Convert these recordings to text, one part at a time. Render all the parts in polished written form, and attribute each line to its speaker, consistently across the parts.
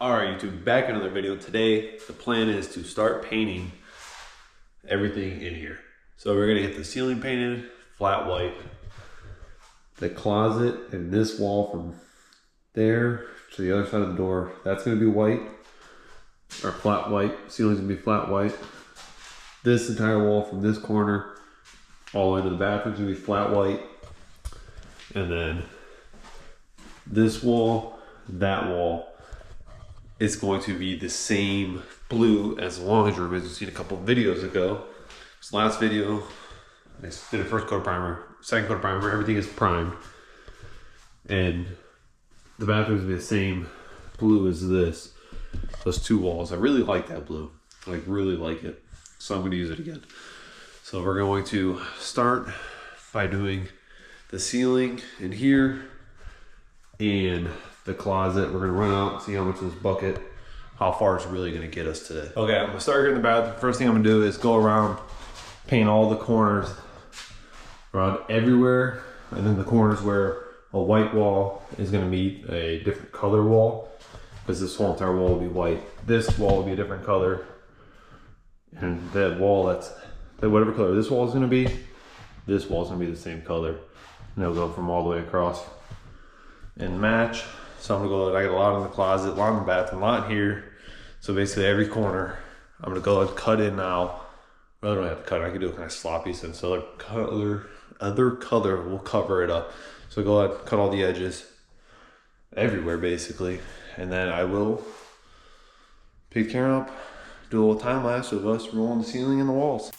Speaker 1: Alright YouTube, back in another video. Today, the plan is to start painting everything in here. So we're gonna get the ceiling painted, flat white. The closet and this wall from there to the other side of the door, that's gonna be white, or flat white. Ceiling's gonna be flat white. This entire wall from this corner all the way to the bathroom's gonna be flat white. And then this wall, that wall, it's going to be the same blue as the laundry room, as you've seen a couple of videos ago. This last video, I did a first coat of primer, second coat of primer, everything is primed. And the bathroom's gonna be the same blue as this, those two walls. I really like that blue, like really like it. So I'm gonna use it again. So we're going to start by doing the ceiling in here and the closet. We're gonna run out and see how much this bucket, how far it's really gonna get us today. Okay, I'm gonna start here in the bathroom. First thing I'm gonna do is go around, paint all the corners around everywhere, and then the corners where a white wall is gonna meet a different color wall, because this whole entire wall will be white. This wall will be a different color, and that wall, that whatever color this wall is gonna be, this wall is gonna be the same color, and they'll go from all the way across and match. So I'm gonna go, I got a lot in the closet, a lot in the bathroom, a lot here. So basically every corner, I'm gonna go and cut in now. Well, I don't have to cut, I can do it kind of sloppy since other color will cover it up. So go ahead, cut all the edges everywhere basically. And then I will pick the camera up, do a little time lapse of us rolling the ceiling and the walls.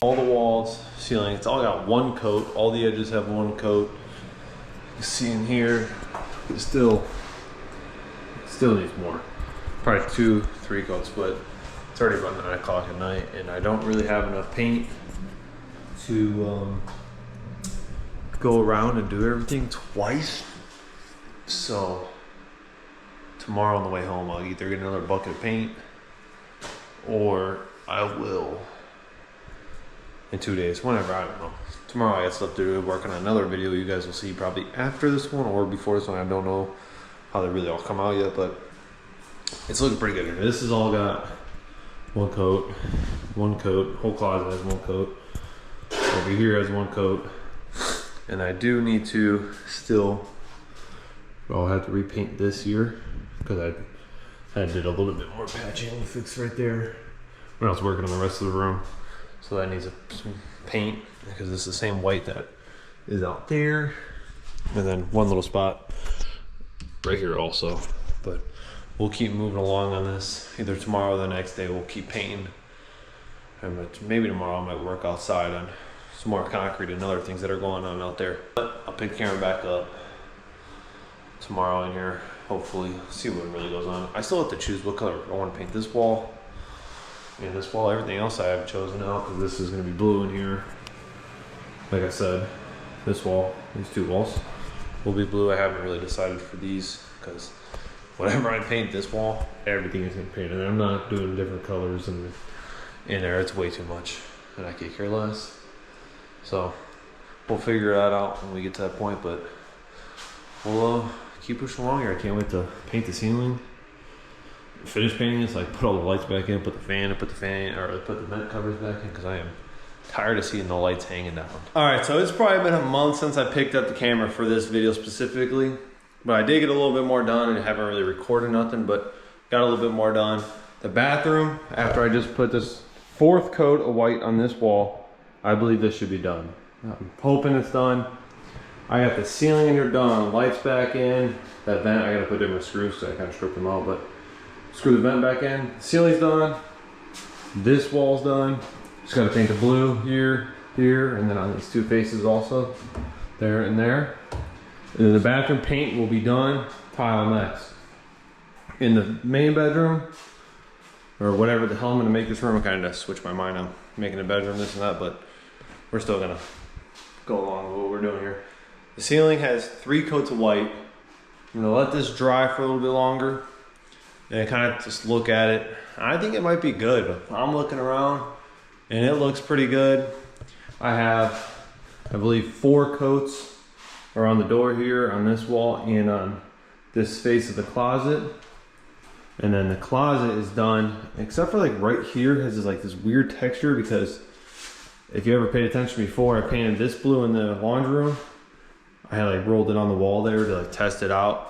Speaker 1: All the walls, ceiling, it's all got one coat. All the edges have one coat. You see in here, it still needs more. Probably 2-3 coats, but it's already about 9 o'clock at night and I don't really have enough paint to go around and do everything twice. So tomorrow on the way home, I'll either get another bucket of paint or I will in 2 days, whenever, I don't know. Tomorrow I got stuff to do, working on another video you guys will see probably after this one or before this one. I don't know how they really all come out yet, but it's looking pretty good. This has all got one coat, whole closet has one coat. Over here has one coat. And I do need to still, I'll have to repaint this here because I did a little bit more patching fix right there when I was working on the rest of the room. So that needs some paint because it's the same white that is out there. And then one little spot right here also. But we'll keep moving along on this. Either tomorrow or the next day we'll keep painting. And maybe tomorrow I might work outside on some more concrete and other things that are going on out there. But I'll pick the camera back up tomorrow in here, hopefully, see what really goes on. I still have to choose what color I want to paint this wall. And this wall, everything else I have chosen out because this is going to be blue in here. Like I said, this wall, these two walls will be blue. I haven't really decided for these because whenever I paint this wall, everything is going to be painted. I'm not doing different colors in there. It's way too much and I could care less. So we'll figure that out when we get to that point, but we'll keep pushing along here. I can't wait to paint the ceiling. Finish painting this, like put all the lights back in, put the vent covers back in because I am tired of seeing the lights hanging down. All right, so it's probably been a month since I picked up the camera for this video specifically, but I did get a little bit more done and I haven't really recorded nothing, but got a little bit more done. The bathroom, after I just put this 4th coat of white on this wall, I believe this should be done. I'm hoping it's done. I got the ceiling in here done, lights back in, that vent I gotta put different screws because I kind of stripped them out, but screw the vent back in. Ceiling's done. This wall's done. Just gotta paint the blue here, here, and then on these 2 faces also. There and there. And then the bathroom paint will be done. Tile next. In the main bedroom, or whatever the hell I'm gonna make this room, I kinda switched my mind on making a bedroom, this and that, but we're still gonna go along with what we're doing here. The ceiling has 3 coats of white. I'm gonna let this dry for a little bit longer. And kind of just look at it. I think it might be good. I'm looking around and it looks pretty good. I have, I believe, 4 coats around the door here on this wall and on this face of the closet. And then the closet is done, except for like right here has this weird texture because if you ever paid attention before, I painted this blue in the laundry room. I had like rolled it on the wall there to like test it out.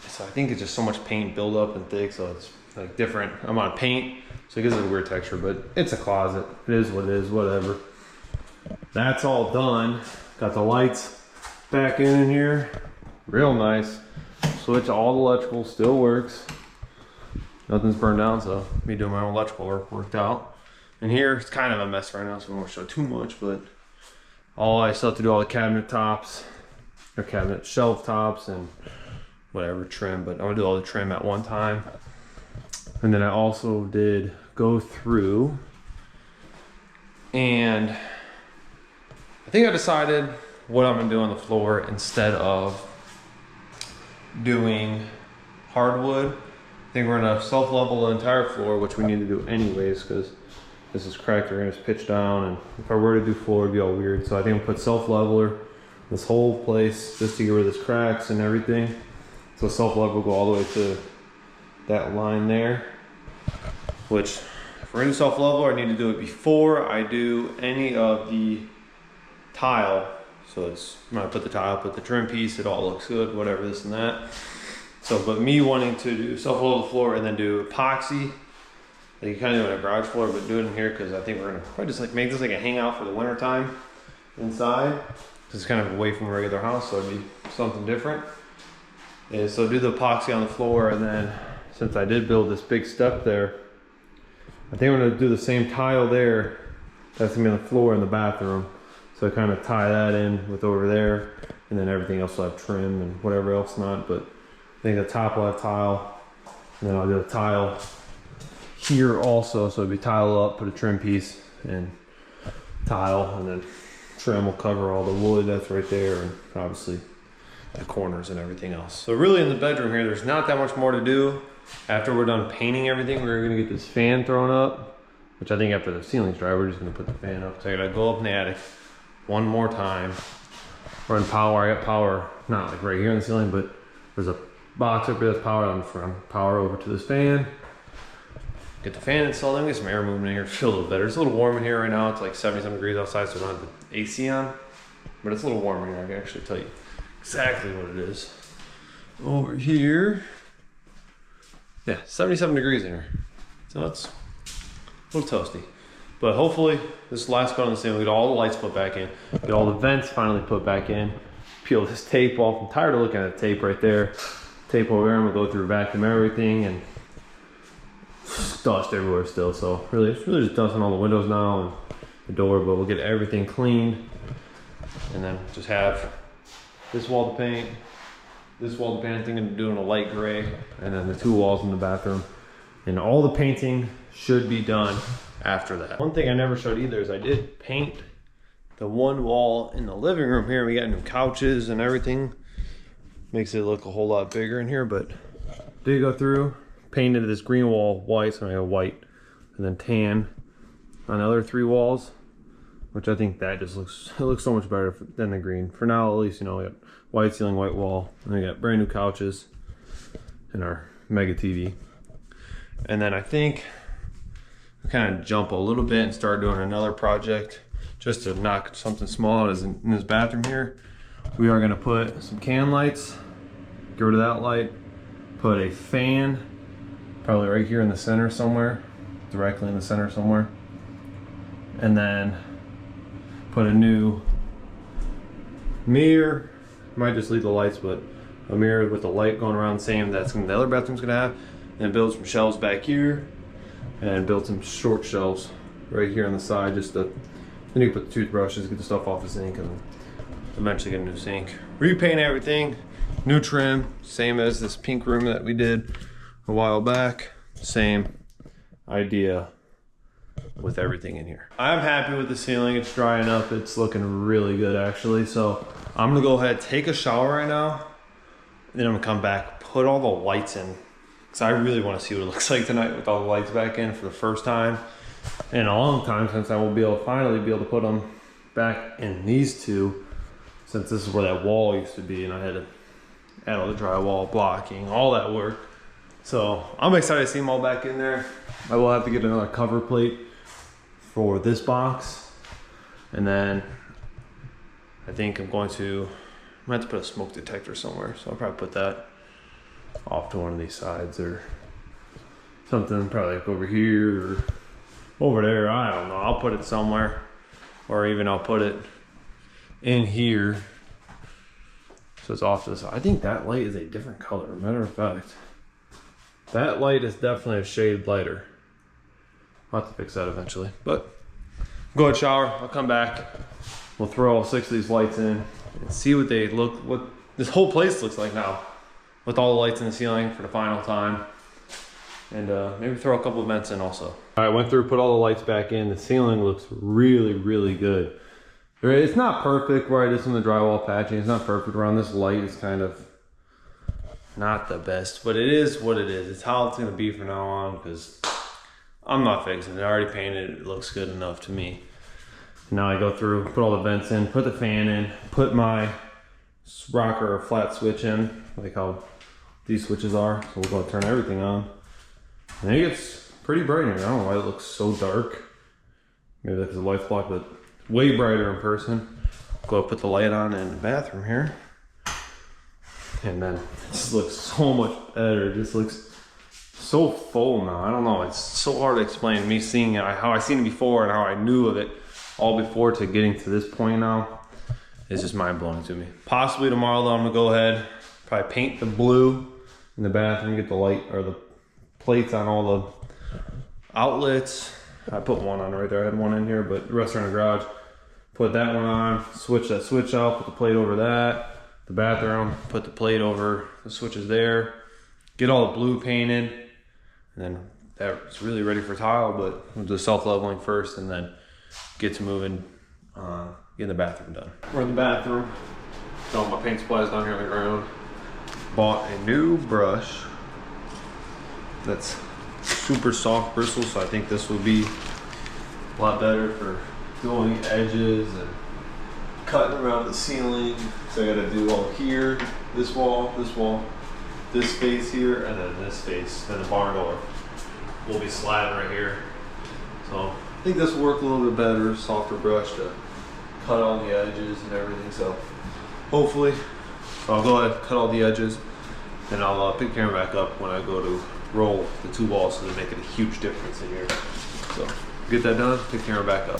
Speaker 1: So I think it's just so much paint build up and thick, so it's like different amount of paint, so it gives it a weird texture, but it's a closet. It is what it is, whatever. That's all done. Got the lights back in here. Real nice. Switch, all the electrical still works. Nothing's burned down, so me doing my own electrical work worked out. And here, it's kind of a mess right now, so I won't show too much, but I still have to do all the cabinet tops, or cabinet shelf tops, and whatever trim, but I'm gonna do all the trim at one time. And then I also did go through and I think I decided what I'm gonna do on the floor instead of doing hardwood. I think we're gonna self-level the entire floor, which we need to do anyways because this is cracked. We're gonna just pitch down, and if I were to do floor, it'd be all weird. So I think I'll put self-leveler this whole place just to get rid of this cracks and everything. So self-level will go all the way to that line there, which if we're gonna do self-level, I need to do it before I do any of the tile. So it's when I put the tile, put the trim piece, it all looks good, whatever, this and that. So, but me wanting to do self-level the floor and then do epoxy, like you kind of do it on a garage floor, but do it in here because I think we're gonna probably just like make this like a hangout for the winter time inside. It's kind of away from a regular house, so it'd be something different. And so do the epoxy on the floor, and then since I did build this big step there, I think I'm gonna do the same tile there. That's gonna be on the floor in the bathroom. So I kind of tie that in with over there, and then everything else will have trim and whatever else not. But I think the top will have tile, and then I'll do a tile here also. So it'll be tile up, put a trim piece, and tile, and then trim will cover all the wood that's right there, and obviously the corners and everything else. So really in the bedroom here, there's not that much more to do. After we're done painting everything, we're gonna get this fan thrown up, which I think after the ceiling's dry, we're just gonna put the fan up. So I gotta go up in the attic one more time, run power. I got power, not like right here on the ceiling, but there's a box up there that's powered on the front. Power over to this fan. Get the fan installed, then get some air movement in here, feel a little better. It's a little warm in here right now. It's like 77 degrees outside, so I don't have the AC on, but it's a little warm in here. I can actually tell you exactly what it is. Over here, yeah, 77 degrees in here. So it's a little toasty. But hopefully this last coat on the ceiling, we get all the lights put back in, get all the vents finally put back in, peel this tape off. I'm tired of looking at the tape right there. Tape over there, I'm gonna go through, vacuum everything, and dust everywhere still. So really, it's really just dusting all the windows now and the door, but we'll get everything cleaned, and then just have this wall to paint, this wall to paint. I think I'm doing a light gray, and then the 2 walls in the bathroom
Speaker 2: And all the painting should be done after that. One thing I never showed either is I did paint the one wall in the living room here. We got new couches and everything. Makes it look a whole lot bigger in here, but did go through, painted this green wall white, so I have white, and then tan on the other 3 walls, which I think that just looks so much better than the green. For now, at least, you know, we got white ceiling, white wall, and we got brand new couches and our mega TV. And then I think we kind of jump a little bit and start doing another project just to knock something small out in this bathroom here. We are gonna put some can lights, get rid of that light, put a fan, probably right here in the center somewhere, directly in the center somewhere. And then put a new mirror, might just leave the lights, but a mirror with the light going around, same that's the other bathroom's gonna have. And build some shelves back here, and build some short shelves right here on the side, just to, then you can put the toothbrushes, get the stuff off the sink, and eventually get a new sink. Repaint everything, new trim, same as this pink room that we did a while back. Same idea with everything in here. I'm happy with the ceiling. It's drying up. It's looking really good actually. So I'm gonna go ahead, take a shower right now, then I'm gonna come back, put all the lights in, because I really want to see what it looks like tonight with all the lights back in for the first time in a long time, since I will be able finally be able to put them back in these 2, since this is where that wall used to be, and I had to add all the drywall, blocking, all that work. So I'm excited to see them all back in there. I will have to get another cover plate for this box, and then I think I'm going to, I might have to put a smoke detector somewhere, so I'll probably put that off to one of these sides or something, probably like over here or over there. I don't know. I'll put it somewhere, or even I'll put it in here so it's off to the side. I think that light is a different color. Matter of fact, that light is definitely a shade lighter. I'll have to fix that eventually, but go ahead, shower. I'll come back. We'll throw all 6 of these lights in and see what they look, what this whole place looks like now, with all the lights in the ceiling for the final time. And maybe throw a couple of vents in also. All right, went through, put all the lights back in. The ceiling looks really, really good. It's not perfect where I did some of the drywall patching. It's not perfect around this light. It's kind of not the best, but it is what it is. It's how it's gonna be from now on, because I'm not fixing it. I already painted it. It looks good enough to me. Now I go through, put all the vents in, put the fan in, put my rocker or flat switch in, like how these switches are. So we'll go turn everything on. And it gets pretty bright here. I don't know why it looks so dark. Maybe that's because the light's blocked, but way brighter in person. Go put the light on in the bathroom here. And then it just looks so much better. It just looks so full now. I don't know. It's so hard to explain. Me seeing it, how I seen it before and how I knew of it all before to getting to this point now. It's just mind blowing to me. Possibly tomorrow though, I'm gonna go ahead, probably paint the blue in the bathroom, get the light or the plates on all the outlets. I put one on right there. I had one in here, but the rest are in the garage. Put that one on, switch that switch out, put the plate over that. The bathroom, put the plate over the switches there. Get all the blue painted, and then that's really ready for tile, but we'll do self-leveling first and then get to moving, getting the bathroom done. We're in the bathroom. Got all my paint supplies down here on the ground. Bought a new brush that's super soft bristles, so I think this will be a lot better for doing edges and cutting around the ceiling. So I gotta do all here, this wall, this face here, and then this face, and the barn door will be sliding right here. So I think this will work a little bit better, softer brush to cut all the edges and everything. So hopefully, I'll go ahead and cut all the edges, and I'll pick the camera back up when I go to roll the 2 walls, so they're making a huge difference in here. So get that done, pick the camera back up.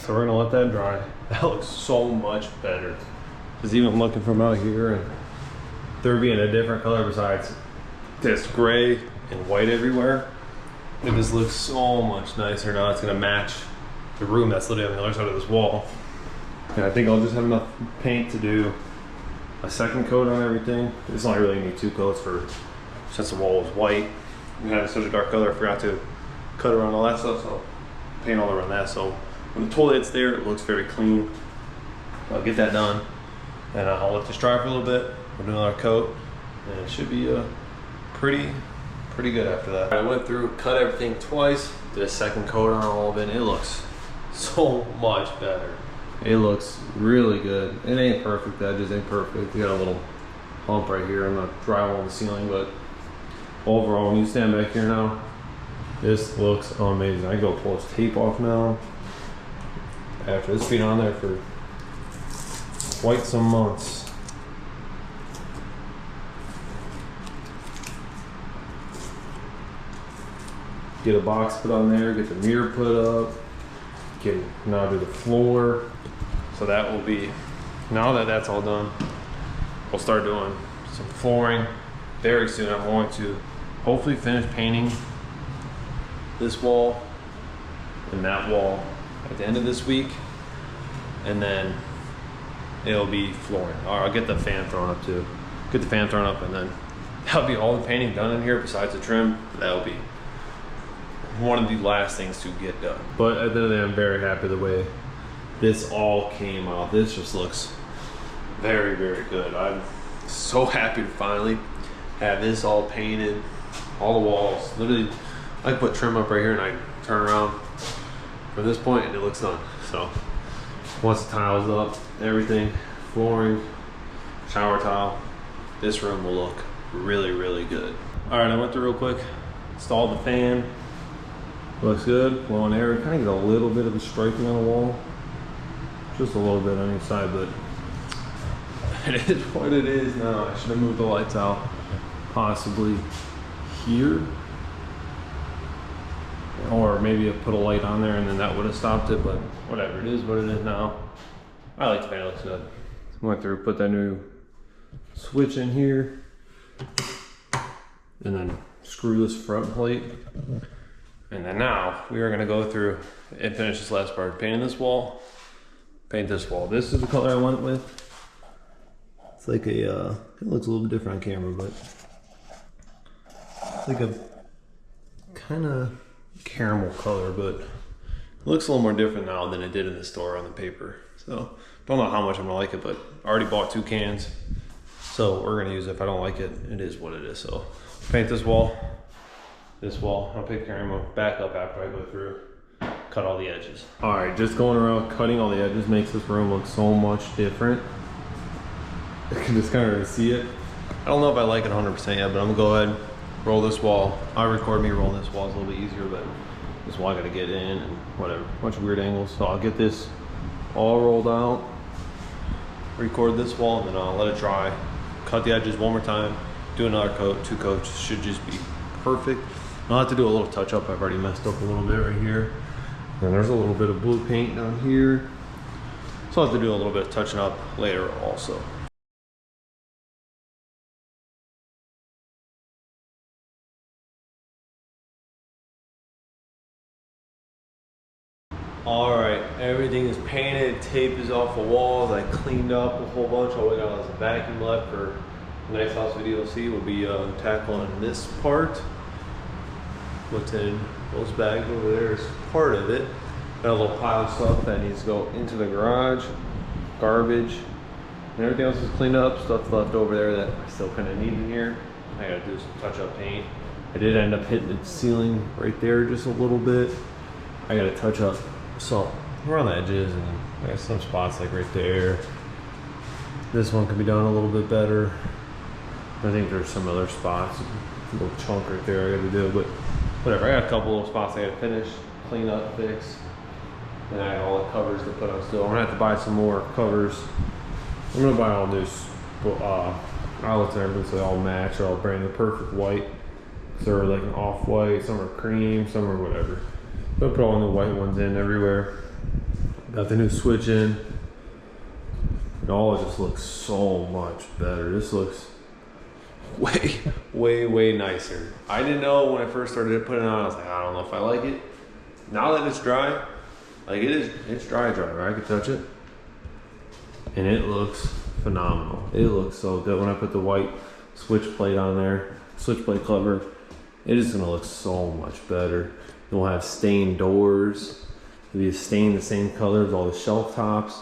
Speaker 2: So we're gonna let that dry. That looks so much better. Because even looking from out here and there being a different color besides this gray and white everywhere, it just looks so much nicer now. It's gonna match the room that's literally on the other side of this wall. And I think I'll just have enough paint to do a second coat on everything. It's not really need 2 coats for, since the wall was white. We had such a dark color, I forgot to cut around all that stuff, so paint all around that. So when the toilet's there, it looks very clean. I'll get that done, and I'll let this dry for a little bit. We'll do another coat, and it should be pretty good after that. I went through, cut everything twice, did a second coat on all of it, and it looks so much better. It looks really good. It ain't perfect, that just ain't perfect. You got a little hump right here on the drywall on the ceiling, but overall, when you stand back here now, this looks amazing. I go pull this tape off now. After it's been on there for quite some months. Get a box put on there, get the mirror put up, now do the floor. So that will be, now that that's all done, we'll start doing some flooring very soon. I'm going to hopefully finish painting this wall and that wall at the end of this week, and then it'll be flooring. Or I'll get the fan thrown up too. Get the fan thrown up, and then that'll be all the painting done in here besides the trim. That'll be one of the last things to get done. But at the end of the day, I'm very happy the way this all came out. This just looks very, very good. I'm so happy to finally have this all painted, all the walls. Literally, I can put trim up right here and I turn around from this point and it looks done. So once the tile's up, everything, flooring, shower tile, this room will look really, really good. All right, I went through real quick, installed the fan. Looks good, blowing air. Kind of get a little bit of a striping on the wall. Just a little bit on each side, but it is what it is now. I should have moved the lights out possibly here. Or maybe I put a light on there and then that would have stopped it, but whatever, it is what it is now. I like the fan, it looks good. Went through, put that new switch in here, and then screw this front plate. And then now we are gonna go through and finish this last part. Painting this wall, paint this wall. This is the color I went with. It's like a, it looks a little different on camera, but it's like a kind of caramel color, but it looks a little more different now than it did in the store on the paper. So don't know how much I'm gonna like it, but I already bought 2 cans. So we're gonna use it. If I don't like it, it is what it is. So paint this wall. This wall, I'll pick camera back up after I go through, cut all the edges. All right, just going around cutting all the edges makes this room look so much different. I can just kind of see it. I don't know if I like it 100% yet, but I'm gonna go ahead, roll this wall. I'll record me rolling this wall, it's a little bit easier, but this wall I gotta get in and whatever, a bunch of weird angles. So I'll get this all rolled out, record this wall, and then I'll let it dry, cut the edges one more time, do another coat, 2 coats, should just be perfect. I'll have to do a little touch up. I've already messed up a little bit right here. And there's a little bit of blue paint down here. So I'll have to do a little bit of touching up later also. All right, everything is painted. Tape is off the walls. I cleaned up a whole bunch. All we got is a vacuum left for the next house video you'll see. We'll be tackling this part. What's in those bags over there is part of it. Got a little pile of stuff that needs to go into the garage, garbage, and everything else is cleaned up. Stuff left over there that I still kind of need in here. I gotta do some touch-up paint. I did end up hitting the ceiling right there just a little bit. I gotta touch up some around the edges, and I got some spots like right there. This one could be done a little bit better. I think there's some other spots, a little chunk right there I gotta do, but whatever. I got a couple little spots I gotta finish, clean up, fix. And I got all the covers to put on still. I'm gonna have to buy some more covers. I'm gonna buy all new outlets and everything so they all match. They're all brand new, perfect white. So they're like an off-white, some are cream, some are whatever. But put all the white ones in everywhere. Got the new switch in. It all just looks so much better. This looks way nicer. I didn't know when I first started putting it on. I was like, I don't know if I like it. Now that it's dry, like it's dry, right? I can touch it, and it looks phenomenal. It looks so good. When I put the white switch plate on there, switch plate cover, it is gonna look so much better. You'll have stained doors. It'll be stained the same color as all the shelf tops.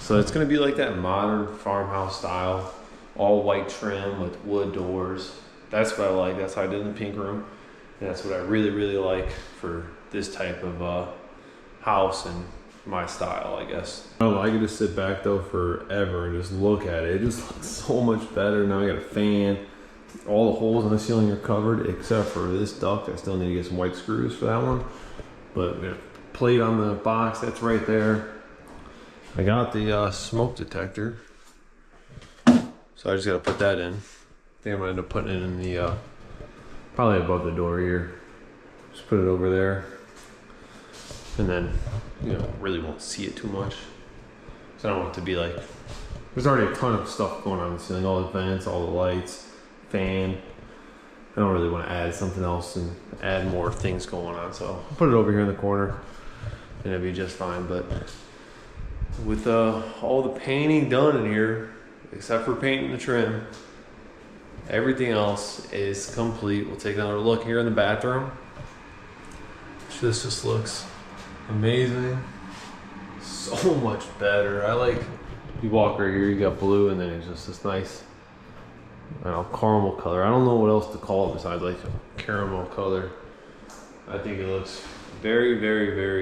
Speaker 2: So it's gonna be like that modern farmhouse style, all white trim with wood doors. That's what I like. That's how I did in the pink room. And that's what I really like for this type of house and my style, I guess. I could just sit back though forever and just look at it. It just looks so much better. Now I got a fan. All the holes in the ceiling are covered except for this duct. I still need to get some white screws for that one. But we got a plate on the box that's right there. I got the smoke detector. So I just gotta put that in. I think I'm gonna end up putting it in the, probably above the door here. Just put it over there. And then, you know, really won't see it too much. So I don't want it to be like, there's already a ton of stuff going on in the ceiling, all the vents, all the lights, fan. I don't really want to add something else and add more things going on. So I'll put it over here in the corner and it'll be just fine. But with all the painting done in here, except for painting the trim, everything else is complete. We'll take another look here in the bathroom. This just looks amazing. So much better. I like, you walk right here, you got blue, and then it's just this nice, I don't know, caramel color. I don't know what else to call it besides like a caramel color. I think it looks very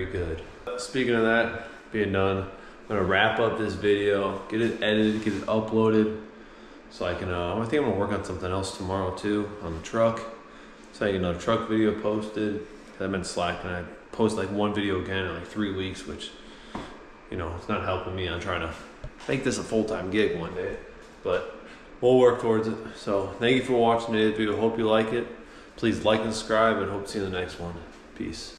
Speaker 2: good. Speaking of that being done, I'm gonna wrap up this video, get it edited, get it uploaded, so I can, I think I'm gonna work on something else tomorrow too, on the truck. So I get another truck video posted. I've been slacking. I post like one video again in like 3 weeks, which, you know, it's not helping me on trying to make this a full-time gig one day, but we'll work towards it. So thank you for watching today's video. Hope you like it. Please like and subscribe, and hope to see you in the next one. Peace.